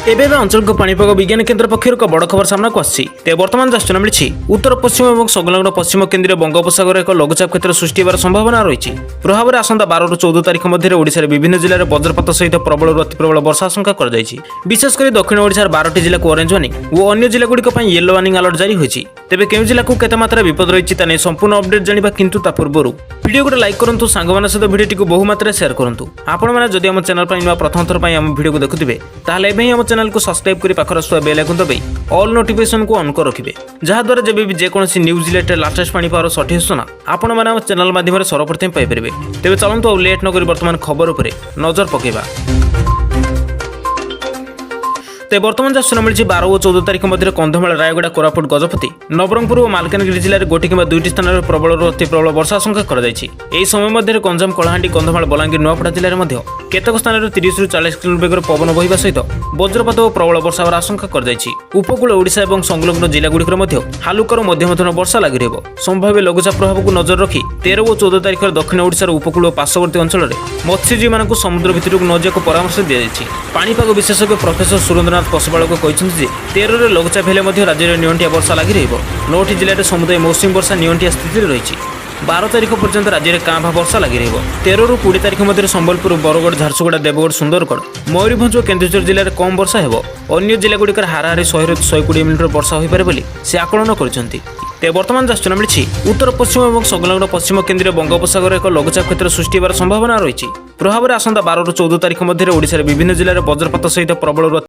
एबे अंचल पाणीपाग विज्ञान केन्द्र पक्षर एक बड़ खबर सामना को आसी बर्तमान सूचना मिली उत्तर पश्चिम और संलग्न पश्चिम केन्द्रीय बंगोपसागर एक लघुचाप क्षेत्र सृष्टि होवार संभावना रही प्रभाव में आसंता 12 ରୁ 14 तारिख मध्य ओडिशार विभिन्न जिले में वज्रपात सहित प्रबल अति प्रबल वर्षा आशंका कर विशेषकर दक्षिण ओडिशार 12ଟି जिला को ऑरेंज वार्निंग और अन्य जिलागुड़िक येलो वार्निंग अलर्ट जारी होती तेज केउं जिला को केते मात्रा विपद रही है संपूर्ण अपडेट जाना किंतु ता पूर्व वीडियो को लाइक करूँ सांग सहित वीडियो को बहु मात्रा शेयर करूँ आपण मैंने जदि आम चैनल पर नुआ प्रथम थर आम वीडियो को देखुए ताहले एबे आम चैनल को सब्सक्राइब कर पाखर आसुवा बेल आइकन दबाई ऑल नोटिफिकेशन को ऑन कर रखिए जहाद्वारा जब भी जेकोसी न्यूज रिलेटेड लाटेस्ट पाणीपागर सठिक सूचना आपण मैंने आम चैनल माध्यम सर्वप्रथम पाइपर तेज चलतु और लेट नक बर्तमान खबर उपर नजर पकेबा बर्तमान जहाँ सूचना मिली 12 और 14 तारिख मध्य कंधमाल रायगड़ा कोरापुट गजपति नवरंगपुर और मालकानगिरी जिले में गोटी कि 2ଟି स्थान में प्रबल अति प्रबल वर्षा आशंका कर समय मध्य गंजाम कलाहांडी कंधमाल बलांगीर नुआपड़ा जिले में केतक स्थान में 30 ରୁ 40 किलोमीटर बेगर पवन बहिबा सहित वज्रपात और प्रबल वर्षा होवार आशंका कर उपकूल ओडिशा और संलग्न जिलागुड़िकर हालुकार मध्यम धरण वर्षा लगी रहिब संभाव्य लघुचाप प्रभाव को नजर रखी 13 और 14 तारिख दक्षिण ओडिशार उपकूल और पार्श्ववर्ती अंचल में मत्स्यजीवी मानक समुद्र भितर न जाक परामर्श दी जाएगी पाणीपाग विशेषज्ञ प्रोफेसर सुरेंद्रनाथ पशुपालक कहते तेरह रे लघुचाप हेले राज्य में नियंटिया वर्षा लगी रहिब 9ଟି जिले में समुदाय मौसुमी वर्षा नियंटिया स्थित रही 12 तारिख पर्यंत राज्य में काँ भा वर्षा लगी रहिब 13 ରୁ 20 तारिख मध्य संबलपुर बरगढ़ झारसुगुड़ा देवगढ़ सुंदरगढ़ मयूरभंज और केन्दुझर जिले में कम वर्षा हेब अन्य जिलागुड़िकर हाराहारी 100 ରୁ 120 मिलिमीटर वर्षा होईपारे बोली से आकलन कर बर्तमान जहाँ सूचना मिली उत्तर पश्चिम और संलग्न पश्चिम केन्द्रीय बंगोपसागर एक लघुचाप क्षेत्र सृष्टि होवार संभावना रही प्रभाव में आसंता 12 ରୁ 14 तारिख मध्य ओडिशार विभिन्न जिले में वज्रपात सहित प्रबल